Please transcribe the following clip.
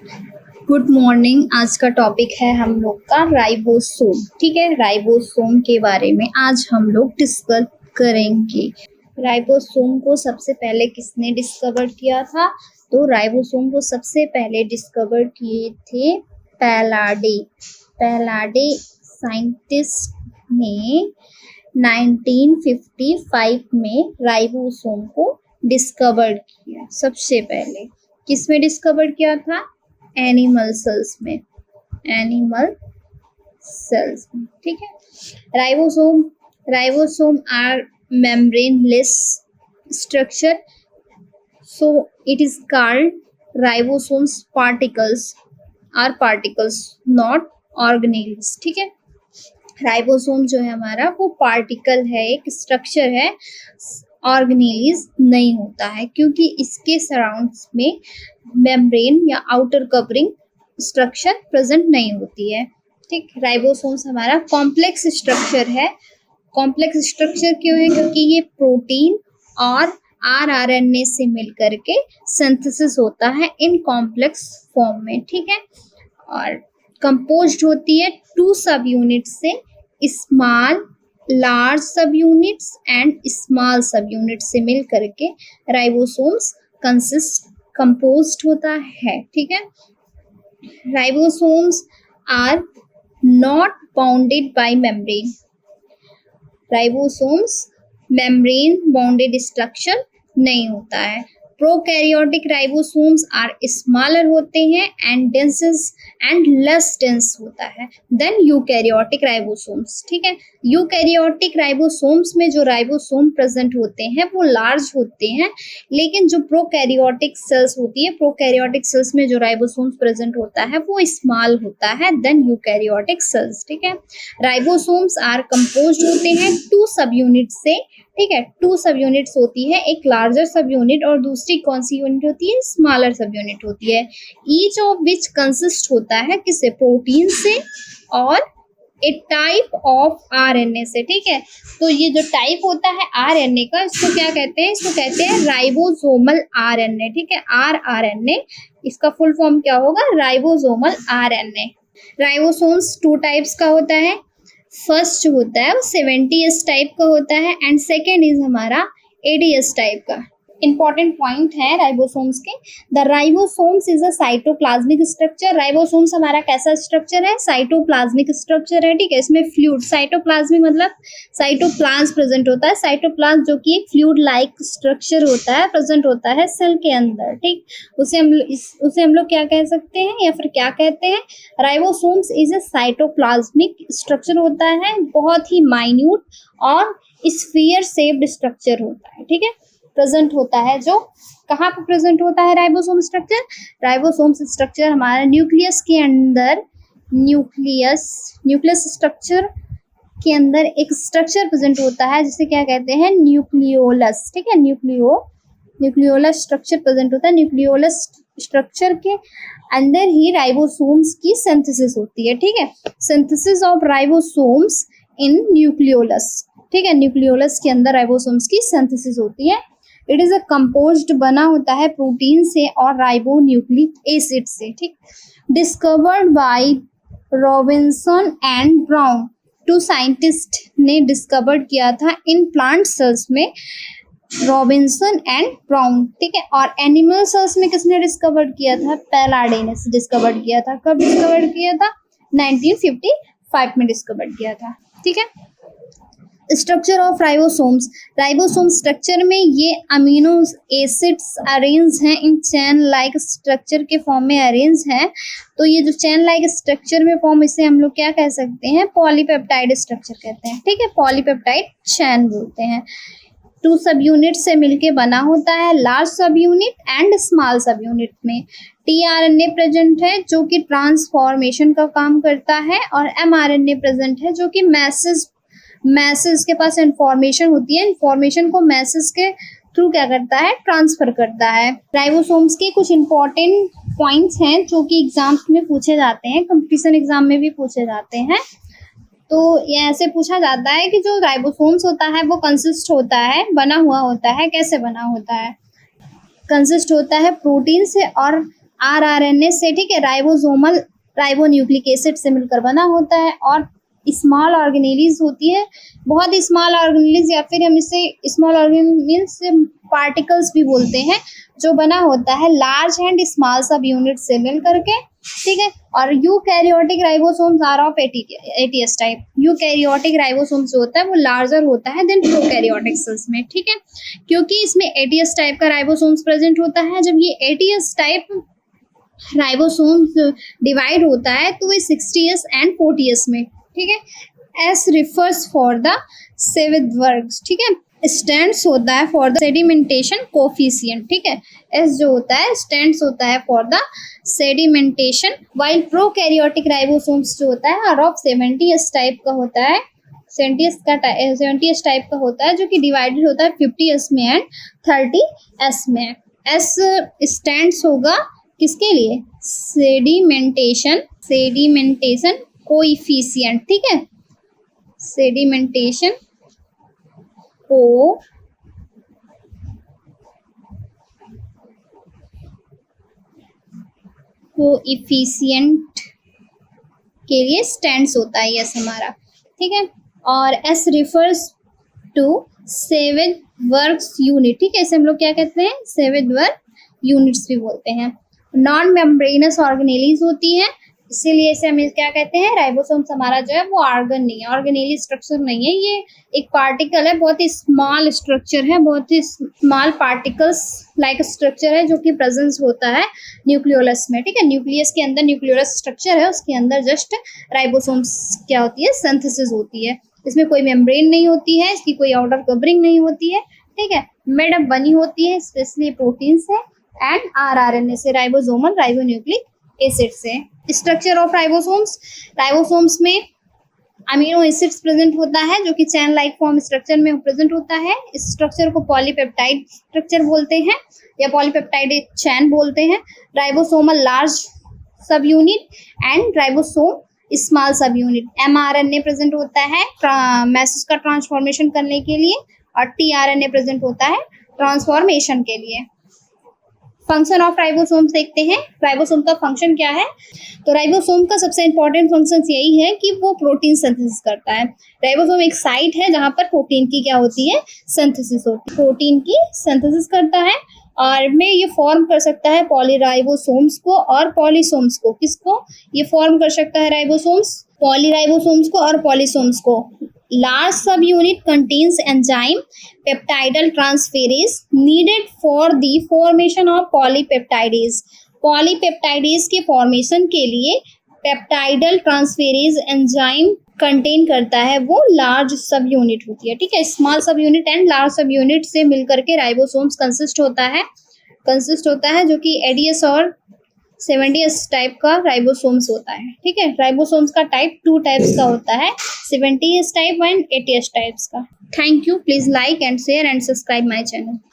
Good morning. आज का topic है हम लोग का राइबोसोम। ठीक है, राइबोसोम के बारे में आज हम लोग डिस्कस करेंगे। राइबोसोम को सबसे पहले किसने डिस्कवर किया था? तो राइबोसोम को सबसे पहले डिस्कवर किए थे पैलाडे। पैलाडे साइंटिस्ट ने 1955 में राइबोसोम को डिस्कवर किया। सबसे पहले किसमें डिस्कवर किया था? एनिमल सेल्स में। एनिमल सेल्स में, ठीक है। Ribosome are membraneous structure, so it is called ribosomes particles not organelles। ठीक है, राइबोसोम जो है हमारा वो पार्टिकल है, एक स्ट्रक्चर है, ऑर्गेनेलिस नहीं होता है क्योंकि इसके सराउंड्स में मेम्ब्रेन या आउटर कवरिंग स्ट्रक्चर प्रेजेंट नहीं होती है। ठीक, राइबोसोम्स हमारा कॉम्प्लेक्स स्ट्रक्चर है। कॉम्प्लेक्स स्ट्रक्चर क्यों है? क्योंकि ये प्रोटीन और आरएनए से मिलकर के सिंथेसिस होता है इन कॉम्प्लेक्स फॉर्म में। ठीक है, और कंपोज्ड होती है 2 सब यूनिट से, small large subunits and small subunit से मिल करके राइबोसोम्स कंपोज्ड होता है। ठीक है, ribosomes are not bounded by membrane. Ribosomes membrane bounded structure नहीं होता है। प्रोकैरियोटिक राइबोसोम्स आर स्मॉलर होते हैं and denses and less dense होता है देन यूकैरियोटिक राइबोसोम्स। ठीक है, यूकैरियोटिक राइबोसोम्स में जो राइबोसोम प्रेजेंट होते हैं वो लार्ज होते हैं, लेकिन जो प्रोकैरियोटिक सेल्स होती है, प्रोकैरियोटिक सेल्स में जो राइबोसोम्स प्रेजेंट होता है वो स्मॉल होता है देन यूकैरियोटिक सेल्स। ठीक है, राइबोसोम्स आर कंपोज्ड होते हैं 2 सब यूनिट से। ठीक है, 2 सब यूनिट्स होती है, एक लार्जर सब यूनिट और दूसरी कौन सी यूनिट होती है? स्मॉलर सब यूनिट होती है। ईच ऑफ विच कंसिस्ट होता है किससे? प्रोटीन से और ए टाइप ऑफ आरएनए से। ठीक है, तो ये जो टाइप होता है आरएनए का, इसको क्या कहते हैं? इसको कहते हैं राइबोसोमल आरएनए। ठीक है, आरएनए, इसका फुल फॉर्म क्या होगा? Ribosomal RNA. राइबोसोम्स 2 टाइप्स का होता है। फर्स्ट होता है वो 70S टाइप का होता है एंड सेकेंड इज हमारा 80S टाइप का। इंपॉर्टेंट पॉइंट है राइबोसोम्स के। The ribosomes is a cytoplasmic structure. Ribosomes हमारा कैसा स्ट्रक्चर है? साइटोप्लाज्मिक स्ट्रक्चर है। ठीक है, इसमें फ्लूइड, साइटोप्लाज्मिक मतलब साइटोप्लाज्म प्रेजेंट होता है। साइटोप्लाज्म जो कि एक फ्लूइड लाइक स्ट्रक्चर होता है, प्रेजेंट होता है सेल के अंदर। ठीक, उसे हम लोग क्या कह सकते हैं या फिर क्या कहते हैं? Ribosomes is a cytoplasmic structure होता है, बहुत ही माइन्यूट और स्फीयर शेप्ड स्ट्रक्चर होता है। ठीक है, प्रेजेंट होता है। जो कहाँ पर प्रेजेंट होता है राइबोसोम स्ट्रक्चर? राइबोसोम स्ट्रक्चर हमारा न्यूक्लियस के अंदर, न्यूक्लियस स्ट्रक्चर के अंदर एक स्ट्रक्चर प्रेजेंट होता है जिसे क्या कहते हैं? न्यूक्लियोलस। ठीक है, न्यूक्लियोलस स्ट्रक्चर प्रेजेंट होता है। न्यूक्लियोलस स्ट्रक्चर के अंदर ही राइबोसोम्स की सिंथेसिस होती है। ठीक है, synthesis of ribosomes in nucleolus. ठीक है, न्यूक्लियोलस के अंदर राइबोसोम्स की सिंथेसिस होती है। इट इज अ कंपोज्ड, बना होता है प्रोटीन से और राइबोन्यूक्लिक एसिड से। ठीक, discovered by Robinson and brown. 2 scientist ने डिस्कवर किया था इन प्लांट सेल्स में, रॉबिन्सन एंड ब्राउन। ठीक है, और एनिमल सेल्स में किसने डिस्कवर किया था? पैलाडे ने डिस्कवर किया था। कब डिस्कवर किया था? 1955 में डिस्कवर किया था। ठीक है, structure of ribosomes. Ribosome structure में ये अमीनो एसिड्स अरेंज हैं इन चेन लाइक स्ट्रक्चर के फॉर्म में अरेंज हैं। तो ये जो चेन लाइक स्ट्रक्चर में फॉर्म, इसे हम लोग क्या कह सकते हैं? पॉलीपेप्टाइड स्ट्रक्चर कहते हैं। ठीक है, पॉलीपेप्टाइड चेन बोलते हैं। 2 सब यूनिट से मिलके बना होता है, लार्ज सब यूनिट एंड स्मॉल सब यूनिट में। टीआरएनए प्रेजेंट है जो कि ट्रांसफॉर्मेशन का काम करता है, और एमआरएनए प्रेजेंट है जो कि मैसेज के पास इंफॉर्मेशन होती है, इंफॉर्मेशन को मैसेज के थ्रू क्या करता है? ट्रांसफर करता है। राइबोसोम्स के कुछ इंपॉर्टेंट पॉइंट्स हैं जो कि एग्जाम्स में पूछे जाते हैं, कंपटीशन एग्जाम में भी पूछे जाते हैं। तो ये ऐसे पूछा जाता है कि जो राइबोसोम्स होता है वो कंसिस्ट होता है, बना हुआ होता है, कैसे बना होता है? कंसिस्ट होता है प्रोटीन से और आरआरएनए से, ठीक है, राइबोसोमल राइबोन्यूक्लिक एसिड से मिलकर बना होता है। और स्मॉल ऑर्गेनेलीज होती है, बहुत ही स्मॉल ऑर्गेनेलीज, या फिर हम इसे स्मॉल ऑर्गेनेल्स पार्टिकल्स भी बोलते हैं, जो बना होता है large and small subunit से मिल करके, ठीक है। और eukaryotic ribosomes are of eighty S type. Eukaryotic ribosomes जो होता है वो लार्जर होता है देन प्रोकैरियोटिक सेल्स में, ठीक है, क्योंकि इसमें एटीएस टाइप का राइबोसोम्स प्रेजेंट होता है। जब ये एटीएस टाइप राइबोसोम्स डिवाइड होता है तो वे 60s एंड 40s में, ठीक है। एस रिफर्स फॉर द सेविथ वर्ग्स, ठीक है। स्टैंड्स होता है फॉर द सेडिमेंटेशन कोफिशिएंट, ठीक है। एस जो होता है स्टैंड्स होता है for the sedimentation, while prokaryotic ribosomes जो होता है आर ऑफ 70s टाइप का होता है। 70s टाइप का होता है, जो कि डिवाइडेड होता है 50s में एंड 30s में। एस स्टैंड्स होगा किसके लिए? सेडिमेंटेशन कोएफिशिएंट, ठीक है। सेडिमेंटेशन कोएफिशिएंट के लिए स्टैंड्स होता है यस हमारा, ठीक है। और एस रिफर्स टू सेविथ वर्ग्स यूनिट, ठीक है, इसे हम लोग क्या कहते हैं? सेविथ वर्ग यूनिट्स भी बोलते हैं। नॉन मेम्ब्रेनस ऑर्गेनेलीज होती हैं, इसीलिए इसे हम क्या कहते हैं? राइबोसोम्स हमारा जो है वो ऑर्गन नहीं है, ऑर्गेनेली स्ट्रक्चर नहीं है, ये एक पार्टिकल है, बहुत ही स्मॉल स्ट्रक्चर है, बहुत ही स्मॉल पार्टिकल्स लाइक स्ट्रक्चर है जो कि प्रेजेंस होता है न्यूक्लियोलस में, ठीक है। न्यूक्लियस के अंदर न्यूक्लियोलस स्ट्रक्चर है, उसके अंदर जस्ट राइबोसोम्स क्या होती है? सिंथेसिस होती है। इसमें कोई मेम्ब्रेन नहीं होती है, इसकी कोई आउटर कवरिंग नहीं होती है, ठीक है। मेडअप बनी होती है स्पेशली प्रोटीन से एंड आरआरएनए से, राइबोसोमल राइबोन्यूक्लिक एसिड से। स्ट्रक्चर ऑफ राइबोसोम्स में अमीनो एसिड्स प्रेजेंट होता है, जो कि चैन लाइक फॉर्म स्ट्रक्चर में प्रेजेंट होता है। इस स्ट्रक्चर को पॉलीपेप्टाइड स्ट्रक्चर बोलते हैं या पॉलीपेप्टाइड चैन बोलते हैं। राइबोसोमल लार्ज सब यूनिट एंड राइबोसोम स्मॉल सब यूनिट। एमआरएनए प्रेजेंट होता है मैसेज का ट्रांसफॉर्मेशन करने के लिए, और टीआरएनए प्रेजेंट होता है ट्रांसफॉर्मेशन के लिए। फंक्शन ऑफ राइबोसोम्स देखते हैं, राइबोसोम का फंक्शन क्या है? तो राइबोसोम का सबसे इंपॉर्टेंट फंक्शन यही है कि वो प्रोटीन सिंथेसिस करता है। राइबोसोम एक साइट है जहां पर प्रोटीन की क्या होती है? सिंथेसिस होती है, प्रोटीन की सिंथेसिस करता है। और में ये फॉर्म कर सकता है पॉलीराइबोसोम्स को और पॉलीसोम्स को। किसको ये फॉर्म कर सकता है? राइबोसोम्स, पॉलीराइबोसोम्स को और पॉलीसोम्स को। Large subunit contains enzyme peptidal transferase needed for the formation of polypeptidase. Polypeptidase के फॉर्मेशन के लिए पेप्टाइडल ट्रांसफेरेज एंजाइम कंटेन करता है, वो लार्ज सब यूनिट होती है, ठीक है। स्मॉल सब यूनिट एंड लार्ज सब यूनिट से मिलकर के राइबोसोम्स कंसिस्ट होता है, जो कि एडीएस और 70s टाइप का राइबोसोम्स होता है, ठीक है। राइबोसोम्स का टाइप 2 टाइप्स का होता है, 70s type and 80s types का। Thank you, please like and share and subscribe my channel.